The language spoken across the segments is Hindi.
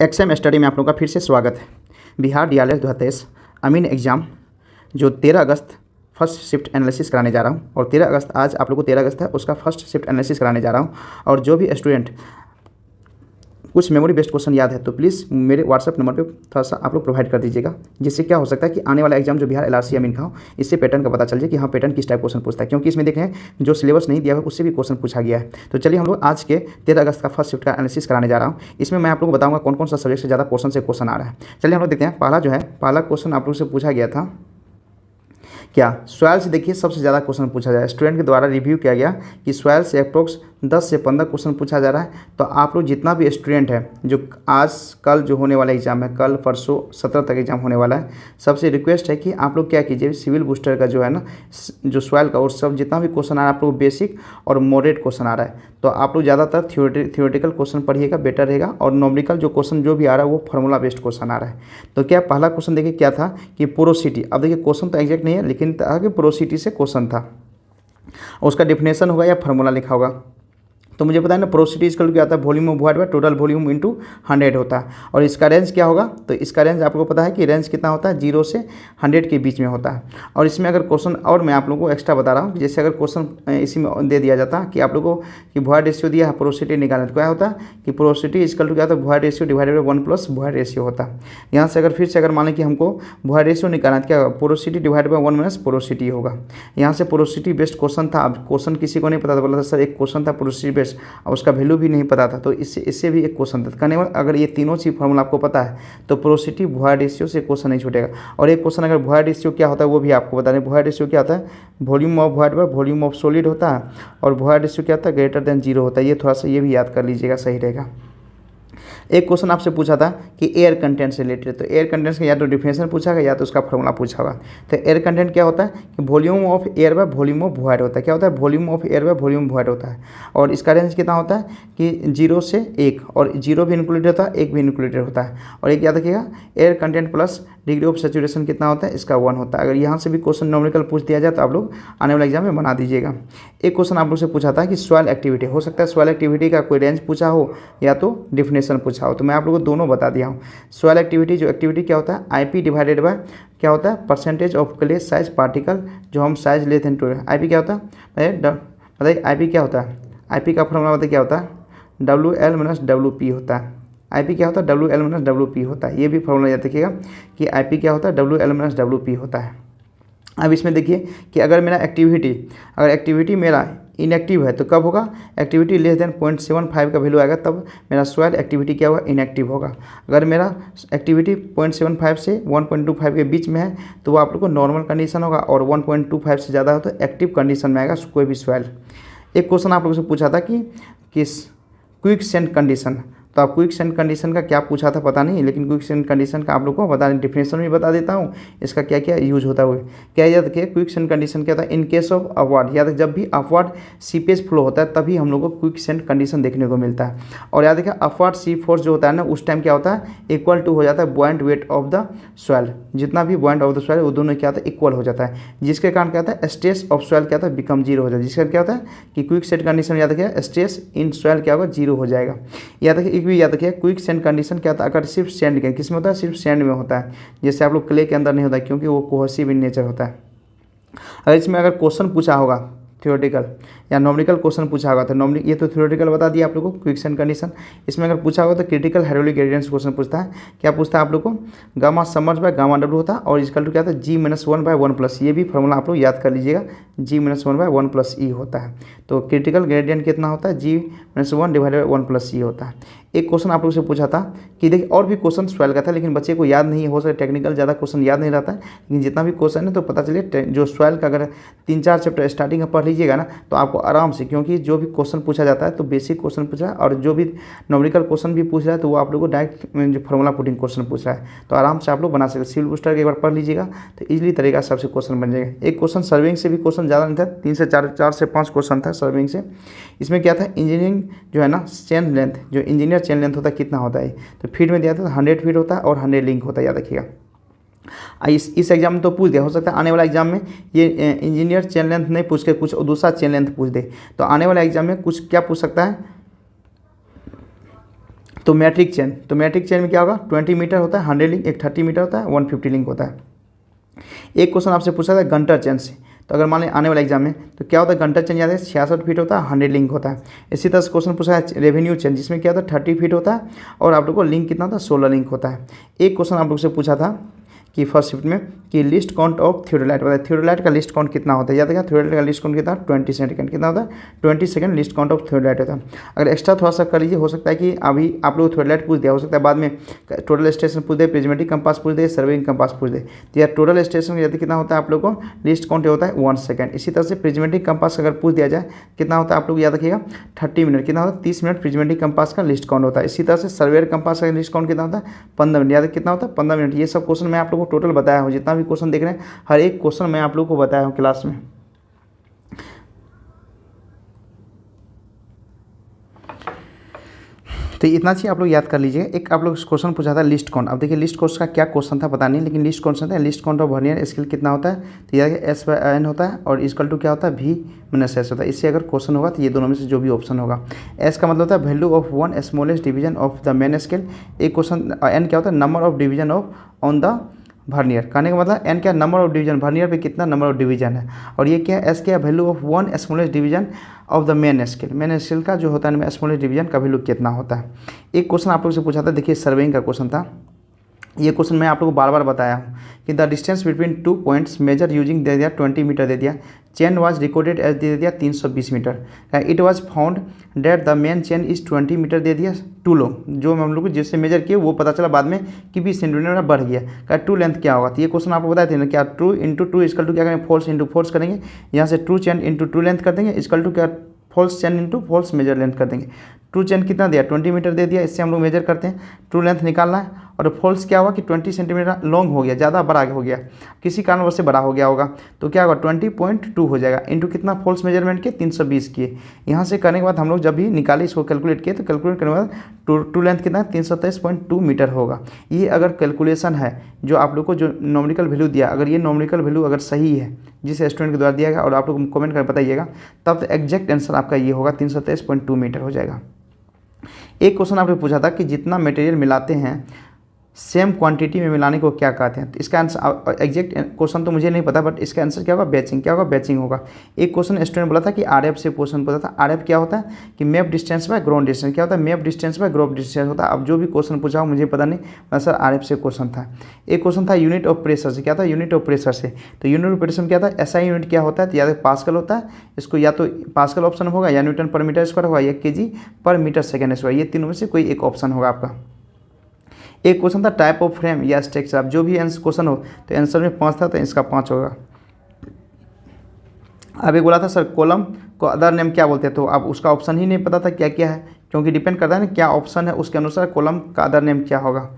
एक्सएम स्टडी में आप लोगों का फिर से स्वागत है। बिहार डीआरएस 2023 अमीन एग्ज़ाम जो 13 अगस्त फर्स्ट शिफ्ट एनालिसिस कराने जा रहा हूँ और 13 अगस्त आज आप लोगों को 13 अगस्त है उसका फर्स्ट शिफ्ट एनालिसिस कराने जा रहा हूँ। और जो भी स्टूडेंट कुछ मेमोरी बेस्ड क्वेश्चन याद है तो प्लीज़ मेरे व्हाट्सअप नंबर पे थोड़ा सा आप लोग प्रोवाइड कर दीजिएगा, जिससे क्या हो सकता है कि आने वाला एग्जाम जो बिहार एलआरसी अमीन का हो इससे पैटर्न का पता चल जाए कि हाँ पैटर्न किस टाइप क्वेश्चन पूछता है, क्योंकि इसमें देखें जो सिलेबस नहीं दिया हुआ उससे भी क्वेश्चन पूछा गया है। तो चलिए हम लोग आज के 13 अगस्त का फर्स्ट शिफ्ट का एनालिसिस कराने जा रहा हूँ। इसमें मैं आप लोग को बताऊँगा कौन कौन सा सब्जेक्ट से ज़्यादा पोर्शन से क्वेश्चन आ रहा है। चलिए हम लोग देखते हैं। पहला क्वेश्चन आप लोग से पूछा गया था क्या सॉइल से। देखिए सबसे ज़्यादा क्वेश्चन पूछा जाए, स्टूडेंट के द्वारा रिव्यू किया गया कि सॉइल से अप्रोक्स 10 से 15 क्वेश्चन पूछा जा रहा है। तो आप लोग जितना भी स्टूडेंट है जो आज कल जो होने वाला एग्जाम है, कल परसों 17 तक एग्जाम होने वाला है, सबसे रिक्वेस्ट है कि आप लोग क्या कीजिए, सिविल बूस्टर का जो है ना जो सॉइल का और सब जितना भी क्वेश्चन आ रहा है आप लोग बेसिक और मॉडरेट क्वेश्चन आ रहा है तो आप लोग ज़्यादातर थियोरेटिकल क्वेश्चन पढ़िएगा, बेटर रहेगा। और नॉमिकल जो क्वेश्चन जो भी आ रहा है वो फार्मूला बेस्ड क्वेश्चन आ रहा है। तो क्या पहला क्वेश्चन देखिए क्या था कि पोरोसिटी। अब देखिए क्वेश्चन तो एग्जैक्ट नहीं है लेकिन आगे पोरोसिटी से क्वेश्चन था, उसका डिफिनेशन होगा या फार्मूला लिखा होगा। तो मुझे पता है ना पोरोसिटी इक्वल क्या होता है, volume of wide by total volume into 100 होता है। और इसका रेंज क्या होगा, तो इसका रेंज आपको पता है कि रेंज कितना होता है 0 से 100 के बीच में होता है। और इसमें अगर क्वेश्चन और मैं आप लोगों को एक्स्ट्रा बता रहा हूँ, जैसे अगर क्वेश्चन इसी में दे दिया जाता कि आप लोगों को कि वॉइड रेशियो दिया है पोरोसिटी निकालना, तो क्या होता है कि पोरोसिटी इक्वल टू क्या होता है void ratio divided by 1 plus void ratio होता है। यहाँ से अगर फिर से अगर मान लें कि हमको वॉइड रेशियो निकालना, क्या porosity divided by 1 minus porosity होगा। यहाँ से पोरोसिटी बेस्ड क्वेश्चन था। अब क्वेश्चन किसी को नहीं पता था, बोला था सर एक क्वेश्चन था पोरोसिटी बेस्ड और उसका वैल्यू भी नहीं पता था, तो इससे भी एक क्वेश्चन था। कहने वाला अगर ये तीनों चीज फार्मूला आपको पता है तो पोरोसिटी वॉइड रेशियो से क्वेश्चन नहीं छूटेगा। और एक क्वेश्चन अगर वॉइड रेशियो क्या होता है वो भी आपको बता दें। वॉइड रेशियो क्या होता है, volume of void by volume of solid होता है। और वॉइड रेशियो क्या होता है, ग्रेटर देन 0 होता है। ये थोड़ा सा ये भी याद कर लीजिएगा, सही रहेगा। एक क्वेश्चन आपसे पूछा था कि एयर कंटेंट से रिलेटेड, तो एयर कंटेंट का या तो डिफिनेशन पूछा गया या तो उसका फॉर्मूला पूछा होगा। तो एयर कंटेंट क्या होता है कि volume of air by volume of void होता है। क्या होता है, volume of air by volume void होता है। और इसका रेंज कितना होता है कि 0 से 1, और 0 भी इंक्लूडेड होता है, 1 भी इंक्लूडेड होता है। और एक याद रखिएगा air content plus degree of saturation कितना होता है, इसका 1 होता है। अगर यहाँ से भी क्वेश्चन नॉमिकल पूछ दिया जाए तो आप लोग आने वाले एग्जाम में बना दीजिएगा। एक क्वेश्चन आप लोग से पूछा था कि सॉइल एक्टिविटी, हो सकता है सॉइल एक्टिविटी का कोई रेंज पूछा हो या तो डिफिनेशन पूछा हो, तो मैं आप लोगों को दोनों बता दिया हूँ। सॉइल एक्टिविटी जो एक्टिविटी क्या होता है आईपी डिवाइडेड बाय क्या होता है percentage of clay size particle, जो हम साइज लेते हैं। आईपी क्या होता है बताइए, आईपी क्या होता है, आईपी का फॉर्मूला बताइए क्या होता है, WL माइनस WP होता है। आईपी क्या होता है, WL माइनस WP होता है। ये भी फॉर्मूला याद रखिएगा कि आईपी क्या होता है, WL माइनस WP होता है। अब इसमें देखिए कि अगर मेरा एक्टिविटी मेरा इनएक्टिव है तो कब होगा, एक्टिविटी लेस देन 0.75 का वैल्यू आएगा तब मेरा सॉइल एक्टिविटी क्या होगा, इनएक्टिव होगा। अगर मेरा एक्टिविटी 0.75 से 1.25 के बीच में है तो वो आप लोग को नॉर्मल कंडीशन होगा, और 1.25 से ज़्यादा हो तो एक्टिव कंडीशन में आएगा कोई भी सॉइल। एक क्वेश्चन आप लोगों से पूछा था कि किस क्विक सेंट कंडीशन, तो आप क्विक सेंट कंडीशन का क्या पूछा था पता नहीं, लेकिन क्विक सेंट कंडीशन का आप लोग को बता दें, डिफिनेशन भी बता देता हूँ, इसका क्या क्या यूज होता है। क्या याद रखिए क्विक सेंट कंडीशन क्या होता है, इन केस ऑफ अपवर्ड, याद जब भी अपवर्ड सीपेज फ्लो होता है तभी हम लोग को क्विक सेंट कंडीशन देखने को मिलता है। और याद रखिए अपवर्ड सी फोर्स जो होता है ना उस टाइम क्या होता है इक्वल टू हो जाता है बॉइंट वेट ऑफ द सॉइल, जितना भी बॉइंट ऑफ द सॉइल वो दोनों क्या होता है इक्वल हो जाता है, जिसके कारण क्या होता है स्ट्रेस ऑफ सॉइल क्या होता है बिकम 0 हो जाता है। जिसका क्या होता है कि क्विक सेंट कंडीशन याद रखिए स्ट्रेस इन सॉइल क्या होगा 0 हो जाएगा। याद रखिए एक भी याद रखिए क्विक सेंट कंडीशन क्या होता है अगर सिर्फ सैंड के किस में होता है, सिर्फ सैंड में होता है, जैसे आप लोग क्ले के अंदर नहीं होता क्योंकि वो कोहेसिव इन नेचर होता है। अगर इसमें अगर क्वेश्चन पूछा होगा थियोरेटिकल या नॉमिकल क्वेश्चन पूछा होगा तो ये तो थियोरेटिकल बता दिया आप लोगों को क्विक सेंट कंडीशन। इसमें अगर पूछा होगा तो क्रिटिकल हाइड्रोलिक ग्रेडियंट्स क्वेश्चन पूछता है। क्या पूछता है आप लोग को, गामा समर्ज बाय गामा W होता है और इसका क्या होता है G-1/1 प्लस, ये भी फॉर्मूला आप लोग याद कर लीजिएगा, G-1/1 प्लस E होता है। तो क्रिटिकल ग्रेडियंट कितना होता है G-1 divided by 1 plus E होता है। एक क्वेश्चन आप लोग से पूछा था कि देखिए और भी क्वेश्चन सॉइल का था लेकिन बच्चे को याद नहीं हो सकता, टेक्निकल ज़्यादा क्वेश्चन याद नहीं रहता है, लेकिन जितना भी क्वेश्चन है तो पता चलिए जो सॉइल का अगर 3-4 चैप्टर स्टार्टिंग में पढ़ लीजिएगा ना तो आपको आराम से, क्योंकि जो भी क्वेश्चन पूछा जाता है तो बेसिक क्वेश्चन पूछ रहा है और जो भी नॉमिकल क्वेश्चन भी पूछ रहा है तो वो आप लोग को डायरेक्ट जो फॉर्मूला पुटिंग क्वेश्चन पूछ रहा है, तो आराम से आप लोग बना सकते। सिविल बूस्टर के एक बार पढ़ लीजिएगा तो इजीली तरीका से सबसे क्वेश्चन बन जाएगा। एक क्वेश्चन सर्विंग से भी क्वेश्चन ज़्यादा नहीं था, 3 से 4 से 5 क्वेश्चन था सर्विंग से। इसमें क्या था इंजीनियरिंग जो है ना चेन लेंथ, जो इंजीनियर चेन लेंथ होता है कितना होता है, तो फीट में दिया था 100 फीट होता है और 100 लिंक होता है, याद रखिएगा। इस एग्जाम में तो पूछ दिया, हो सकता है आने वाला एग्जाम में ये इंजीनियर चेन लेंथ नहीं पूछ के कुछ दूसरा चेन लेंथ पूछ दे, तो आने वाला एग्जाम में कुछ क्या पूछ सकता है, तो मैट्रिक चेन में क्या होगा, 20 मीटर होता है 100 लिंक, एक 30 मीटर होता है 150 लिंक होता है। एक क्वेश्चन आपसे पूछा था गंटर चेन से, तो अगर मान लें आने वाले एग्जाम में तो क्या होता है, गंटर चेन याद है 66 फीट होता है 100 लिंक होता है। इसी तरह से क्वेश्चन पूछा है रेवेन्यू चेन, जिसमें क्या होता है 30 फीट होता है और आप लोग को लिंक कितना होता है 16 लिंक होता है। एक क्वेश्चन आप लोग से पूछा था कि फर्स्ट शिफ्ट में कि लिस्ट काउंट ऑफ थियोडोलाइट बताए, थियोडोलाइट का लिस्ट काउंट कितना होता है, याद है क्या, थियोडोलाइट का लिस्ट काउंट कितना है 20 सेकंड, कितना होता है 20 second list count of theodolite होता है। अगर एक्स्ट्रा थोड़ा सा कर लीजिए, हो सकता है कि अभी आप लोग थियोडोलाइट पूछ दिया, हो सकता है बाद में टोटल स्टेशन पूछ दे, प्रिज्मेटिक कंपास पूछ दे, सर्वेइंग कंपास पूछ दे, तो यार टोटल स्टेशन यदि कितना होता है आप लोग को लिस्ट काउंट होता है 1 सेकंड। इसी तरह से प्रिज्मेटिक कंपास अगर पूछ दिया जाए कितना होता है आप लोग याद रखिएगा 30 मिनट, कितना होता है 30 मिनट प्रिज्मेटिक कंपास का लिस्ट काउंट होता है। इसी तरह से सर्वेयर कंपास का लिस्ट काउंट कितना होता है 15 मिनट, याद है कितना होता है 15 मिनट। ये सब क्वेश्चन मैं आप लोग को टोटल बताया हूँ, जितना भी क्वेश्चन देख रहे हैं हर एक क्वेश्चन मैं आप लोगों को बताया हूं क्लास में। तो इतना चीज़ आप लोग याद कर लीजिए। एक आप लोग क्वेश्चन पूछा था लिस्ट काउंट, अब देखिए लिस्ट काउंट का क्या क्वेश्चन था पता नहीं, लेकिन लिस्ट क्वेश्चन था list count of vernier scale कितना होता है, तो याद है S/N होता है और इक्वल टू क्या होता है V-S होता है। इससे अगर क्वेश्चन होगा तो ये दोनों में से जो भी ऑप्शन होगा। S का मतलब होता है value of one smallest division of the main scale. एक क्वेश्चन N क्या होता है number of division of on the vernier, कहने का मतलब N क्या नंबर ऑफ डिवीजन, वर्नियर पे कितना नंबर ऑफ डिवीजन है, और ये क्या है S क्या value of one smallest division of the main scale का जो होता है स्मॉलेस्ट डिवीजन का वैल्यू कितना होता है। एक क्वेश्चन आप लोग से पूछा था, देखिए सर्वेइंग का क्वेश्चन था। ये क्वेश्चन मैं आप लोग को बार बार बताया हूँ कि the distance between 2 points measured using दे दिया 20 मीटर दे दिया, चेन वाज रिकॉर्डेड एज दे दिया 320 metre, it was found that the main chain is 20 metre दे दिया, टू लॉन्ग, जो हम लोग जिससे मेजर किए वो पता चला बाद में कि 20 सेंटीमीटर बढ़ गया, क्या टू लेंथ क्या होगा। तो ये क्वेश्चन आपको बताए थे ना, क्या 2 इंटू 2 इक्वल टू क्या करेंगे फोर्स इंटू फोर्स करेंगे, यहाँ से true chain into true length कर देंगे इक्वल टू क्या false chain into false major length कर देंगे। ट्रू चेन कितना दिया 20 मीटर दे दिया, इससे हम लोग मेजर करते हैं, ट्रू लेंथ निकालना है, और फॉल्स क्या हुआ कि 20 सेंटीमीटर लॉन्ग हो गया, ज़्यादा बड़ा हो गया, किसी कारणवश से बड़ा हो गया होगा, तो क्या होगा 20.2 हो जाएगा इंटू कितना फॉल्स मेजरमेंट के 320 किए। यहाँ से करने के बाद हम लोग जब भी निकाले इसको कैलकुलेट किए, तो कैलकुलेट करने के बाद ट्रू लेंथ कितना 323.2 मीटर होगा। ये अगर कैलकुलेशन है जो आप लोग को जो नॉमिकल वैल्यू दिया, अगर ये नॉमिकल वैल्यू अगर सही है जिस स्टूडेंट के द्वारा दिया गया और आप लोग कमेंट कर बताइएगा, तब तो एग्जैक्ट आंसर आपका ये होगा 323.2 मीटर हो जाएगा। एक क्वेश्चन आपने पूछा था कि जितना मटेरियल मिलाते हैं सेम क्वांटिटी में मिलाने को क्या कहते हैं, तो इसका आंसर एग्जैक्ट क्वेश्चन तो मुझे नहीं पता, बट इसका आंसर क्या होगा बैचिंग, क्या होगा बैचिंग होगा। एक क्वेश्चन स्टूडेंट बोला था कि RF से क्वेश्चन पूछा था, RF क्या होता है कि map distance by ground distance, क्या होता है map distance by ground distance होता है। अब जो भी क्वेश्चन पूछा हो मुझे पता नहीं, सर RF से क्वेश्चन था। एक क्वेश्चन था यूनिट ऑफ प्रेशर से, क्या था यूनिट ऑफ प्रेशर से, तो यूनिट ऑफ प्रेशर क्या था SI यूनिट क्या होता है, तो या तो पास्कल होता है, इसको या तो पास्कल ऑप्शन होगा या न्यूटन पर मीटर स्क्वायर होगा या kg पर मीटर सेकेंड स्क्वायर, ये तीनों में से कोई एक ऑप्शन होगा आपका। एक क्वेश्चन था टाइप ऑफ फ्रेम या स्ट्रक्चर, अब जो भी क्वेश्चन हो तो आंसर में 5 था तो इसका 5 होगा। अब एक बोला था सर कॉलम को अदर नेम क्या बोलते हैं, तो अब उसका ऑप्शन ही नहीं पता था क्या क्या है, क्योंकि डिपेंड करता है ना क्या ऑप्शन है उसके अनुसार कॉलम का अदर नेम क्या होगा,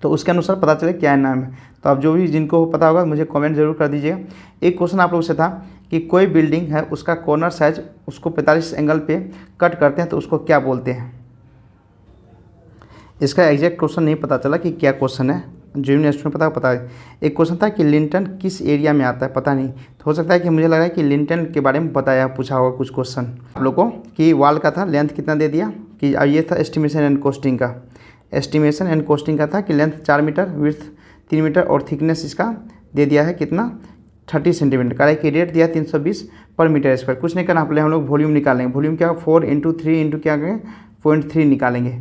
तो उसके अनुसार पता चले क्या नाम है। तो अब जो भी जिनको पता होगा मुझे कमेंट जरूर कर दीजिएगा। एक क्वेश्चन आप लोग से था कि कोई बिल्डिंग है उसका कॉर्नर साइज उसको 45 एंगल पे कट करते हैं तो उसको क्या बोलते हैं। इसका एग्जैक्ट क्वेश्चन नहीं पता चला कि क्या क्वेश्चन है, जो भी स्टूडेंट पता है। एक क्वेश्चन था कि लिंटन किस एरिया में आता है, पता नहीं, तो हो सकता है कि मुझे लग रहा है कि लिंटन के बारे में बताया पूछा होगा कुछ क्वेश्चन आप लोगों को, कि वॉल का था लेंथ कितना दे दिया, कि ये था एस्टिमेशन एंड कॉस्टिंग का, एस्टिमेशन एंड कॉस्टिंग का था कि लेंथ 4 मीटर, विड्थ 3 मीटर और थिकनेस इसका दे दिया है कितना 30 सेंटीमीटर, का कि रेट दिया 320 पर मीटर स्क्वायर। कुछ नहीं करना, पहले हम लोग वॉल्यूम निकालेंगे, वॉल्यूम क्या 4 इंटू 3 इंटू क्या करेंगे 0.3 निकालेंगे,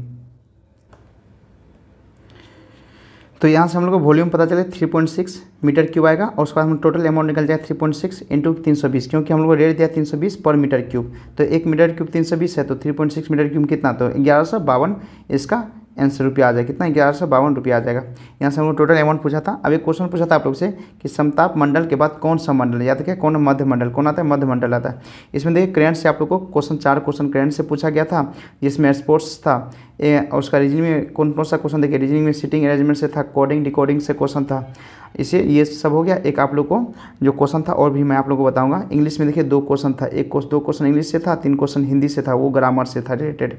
तो यहाँ से हम लोग को वॉल्यूम पता चले 3.6 मीटर क्यूब आएगा, और उसके बाद हम टोटल अमाउंट निकल जाए 3.6 इंटू 320, क्योंकि हम लोग को रेट दिया 320 पर मीटर क्यूब, तो 1 मीटर क्यूब 320 है, तो 3.6 मीटर क्यूब कितना, तो 1152 इसका आंसर रुपया आ जाएगा, कितना 1152 रुपया आ जाएगा। यहाँ से हम लोग टोटल अमाउंट पूछा था। अब एक क्वेश्चन पूछा था आप लोग से कि समताप मंडल के बाद कौन सा मंडल, याद क्या कौन मध्य मंडल, कौन आता है मध्य मंडल आता है। इसमें देखिए करंट से आप लोग को क्वेश्चन 4 क्वेश्चन करंट से पूछा गया था, जिसमें स्पोर्ट्स था, और उसका रीजनिंग में कौन सा क्वेश्चन देखिए, रीजनिंग में सिटिंग अरेंजमेंट से था, कोडिंग डिकोडिंग से क्वेश्चन था, इसे ये सब हो गया। एक आप लोग को जो क्वेश्चन था और भी मैं आप लोग को बताऊंगा। इंग्लिश में देखिए 2 क्वेश्चन था, 2 क्वेश्चन इंग्लिश से था, 3 क्वेश्चन हिंदी से था, वो ग्रामर से था रिलेटेड।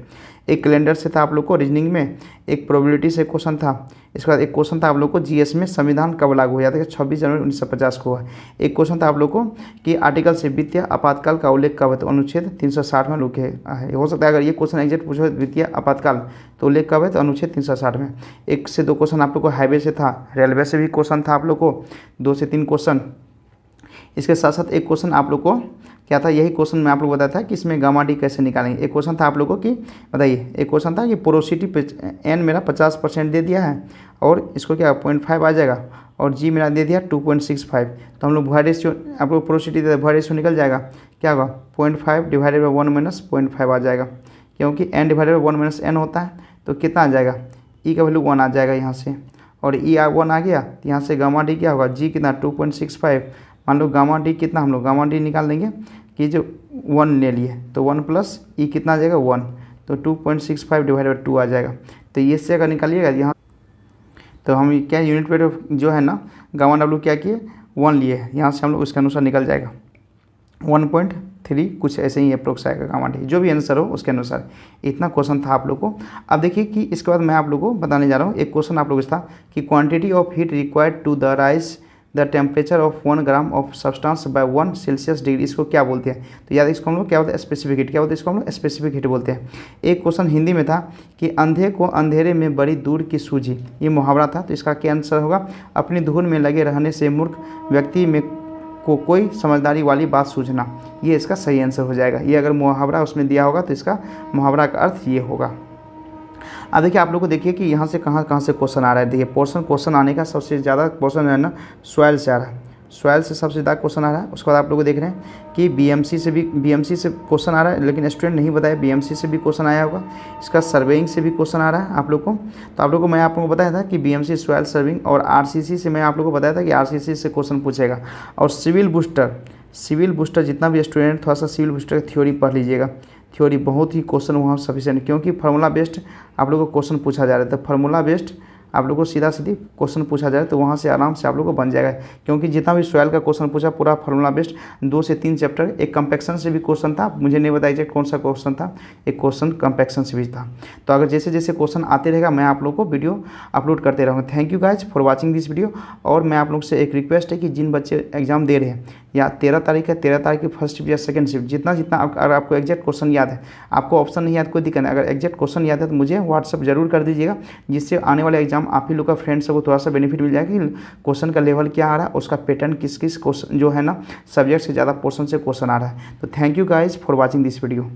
एक कैलेंडर से था आप लोग को रीजनिंग में, एक प्रोबेबिलिटी से क्वेश्चन था, इसके बाद एक क्वेश्चन था आप लोग को जीएस में संविधान कब लागू हुआ था, 26 जनवरी 1950 को हुआ। एक क्वेश्चन था आप लोग को कि आर्टिकल से वित्तीय आपातकाल का उल्लेख कब है, तो अनुच्छेद 360 में लिखे है। हो सकता है अगर ये क्वेश्चन एग्जैक्ट पूछो वित्तीय आपातकाल तो उल्लेख कब है, तो अनुच्छेद 360 में। 1 से 2 क्वेश्चन आप लोग को हाईवे से था, रेलवे से भी क्वेश्चन था आप लोग को 2 से 3 क्वेश्चन। इसके साथ साथ एक क्वेश्चन आप लोग को क्या था, यही क्वेश्चन मैं आप लोग बताया था कि इसमें गामा डी कैसे निकालेंगे। एक क्वेश्चन था आप लोगों की, बताइए, एक क्वेश्चन था कि पोरोसिटी एन मेरा 50% दे दिया है और इसको क्या 0.5 आ जाएगा और जी मेरा दे दिया 2.65, तो हम लोग भॉइड रेशियो आप लोग पोरोसिटी दे भॉइड रेशियो निकल जाएगा, क्या होगा 0.5 डिवाइडेड बाई 1 माइनस 0.5 आ जाएगा, क्योंकि n divided by 1 minus n होता है, तो कितना आ जाएगा, ई का वैल्यू 1 आ जाएगा यहाँ से, और ई 1 आ गया तो यहाँ से गामा डी क्या होगा, जी कितना 2.65, मान लो गामा डी कितना, हम लोग गामा डी निकाल देंगे कि जो 1 ले लिए तो 1 प्लस ई कितना आ जाएगा 1, तो 2.65 डिवाइडेड बाई 2 आ जाएगा। तो ये से अगर निकालिएगा यहाँ, तो हम क्या यूनिट वेट जो है ना गामा डब्ल्यू क्या किए 1 लिए, यहाँ से हम लोग उसके अनुसार निकल जाएगा 1.3 कुछ ऐसे ही अप्रोक्स आएगा गामा डी, जो भी आंसर हो उसके अनुसार। इतना क्वेश्चन था आप लोग को। अब देखिए कि इसके बाद मैं आप लोग को बताने जा रहा हूँ, एक क्वेश्चन आप लोगों से था कि quantity of heat required to the raise the temperature of 1 gram of substance by 1 Celsius degree, इसको क्या बोलते हैं, तो याद इसको हम लोग क्या बोलते हैं, स्पेसिफिक हीट, क्या बोलते हैं इसको हम लोग स्पेसिफिक हीट बोलते हैं। एक क्वेश्चन हिंदी में था कि अंधे को अंधेरे में बड़ी दूर की सूझी, ये मुहावरा था, तो इसका क्या आंसर होगा, अपनी धुन में लगे रहने से मूर्ख व्यक्ति में को कोई समझदारी वाली बात सूझना, ये इसका सही आंसर हो जाएगा। ये अगर मुहावरा उसमें दिया होगा तो इसका मुहावरा का अर्थ ये होगा। अब देखिए आप लोग को देखिए कि यहाँ से कहाँ कहाँ से क्वेश्चन आ रहा है। देखिए क्वेश्चन आने का सबसे ज़्यादा क्वेश्चन है ना सॉइल से आ रहा है, सॉइल से सबसे ज़्यादा क्वेश्चन आ रहा है। उसके बाद आप लोग को देख रहे हैं कि बीएमसी से क्वेश्चन आ रहा है, लेकिन स्टूडेंट नहीं बताया बीएमसी से भी क्वेश्चन आया होगा। इसका सर्वेइंग से भी क्वेश्चन आ रहा है आप लोग को। तो आप लोग को मैं आप लोग को बताया था कि बीएमसी सॉइल सर्विंग, और आरसीसी से मैं आप लोग को बताया था कि आरसीसी से क्वेश्चन पूछेगा। और सिविल बूस्टर जितना भी स्टूडेंट थोड़ा सा सिविल बूस्टर की थ्योरी पढ़ लीजिएगा, थ्योरी बहुत ही क्वेश्चन वहाँ सफिशिएंट, क्योंकि फार्मूला बेस्ड आप लोगों को क्वेश्चन पूछा जा रहा है। तो फार्मूला बेस्ड आप लोगों को सीधा क्वेश्चन पूछा जाए तो वहाँ से आराम से आप लोगों को बन जाएगा, क्योंकि जितना भी सॉइल का क्वेश्चन पूछा पूरा फार्मूला बेस्ड 2 से 3 चैप्टर। एक कंपैक्शन से भी क्वेश्चन था, मुझे नहीं बताया एग्जैक्ट कौन सा क्वेश्चन था, एक क्वेश्चन कंपैक्शन से भी था। तो अगर जैसे जैसे क्वेश्चन आते रहेगा मैं आप लोग को वीडियो अपलोड करते रहूँगा। Thank you guys for watching this video. और मैं आप लोग से एक रिक्वेस्ट है कि जिन बच्चे एग्जाम दे रहे हैं, या 13 तारीख है, 13 तारीख की फर्स्ट शिफ्ट या सेकंड शिफ्ट, जितना अगर आपको एग्जैक्ट क्वेश्चन याद है, आपको ऑप्शन नहीं याद कोई दिक्कत नहीं, अगर एग्जैक्ट क्वेश्चन याद है तो मुझे व्हाट्सअप जरूर कर दीजिएगा, जिससे आने वाले एग्जाम आप ही लोग का फ्रेंड्स को थोड़ा सा बेनिफिट मिल जाएगा कि क्वेश्चन का लेवल क्या आ रहा है, उसका पैटर्न किस किस क्वेश्चन जो है ना सब्जेक्ट से ज़्यादा पोर्शन से क्वेश्चन आ रहा है। तो thank you guys for watching this video.